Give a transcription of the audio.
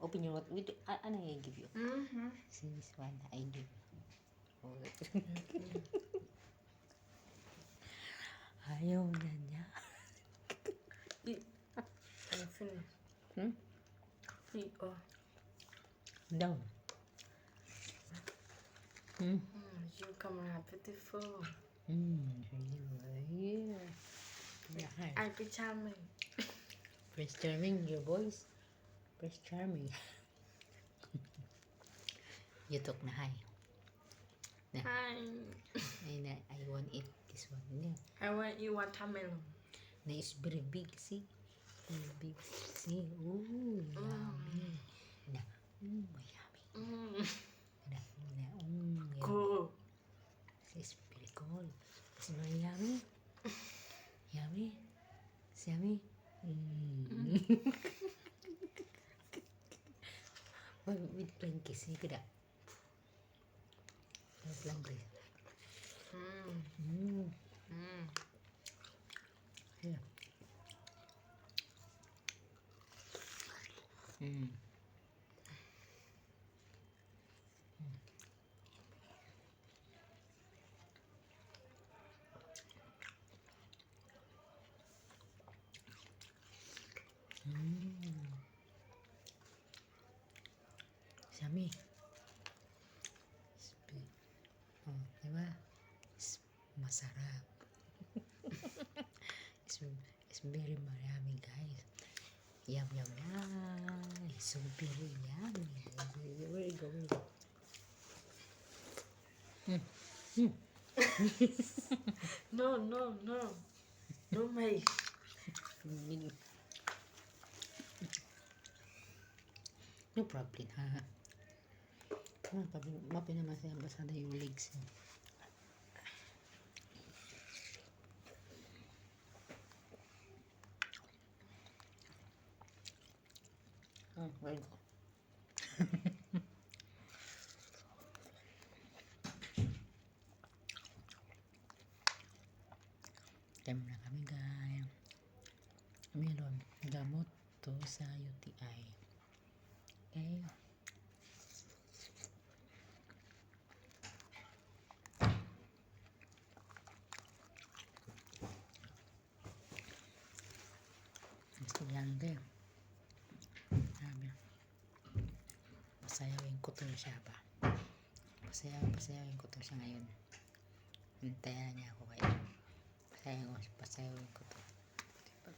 Open your mouth. Ano I give you? Mm-hmm. This one I give you. Oh. Ayaw na niya. Eat. I'm finished. Hmm? Eat. Oh. Down. Hmm? You come around beautiful. Yeah. I be charming. Prince Charming, your voice. Prince Charming. You talk na hi. Hi. I want eat this one. Yeah. I want you watermelon. Na is very big, see? Very big. See? Ooh, yummy. Na, yummy. Mm. Na, yummy. Cool. It's very cold. It's very yummy. Yummy. It's yummy. With plain kiss, you could have. Plain kiss. Yeah. Yummy. Oh, diba? Masarap. It's very yummy, guys. Yum, yum, yum. It's so very yummy. Where you going? No. Don't make. No problem, ha? No problem. Mapinamasaya basada yung legs. Where you go? Time na kami, guys. Meron gamot to sa UTI. Okay? Estudyante. Sabi, pasayawin ko to siya ba? Pasayawin ko to siya ngayon. Hintayan niya ako kayo. Pasayawin ko to. Pag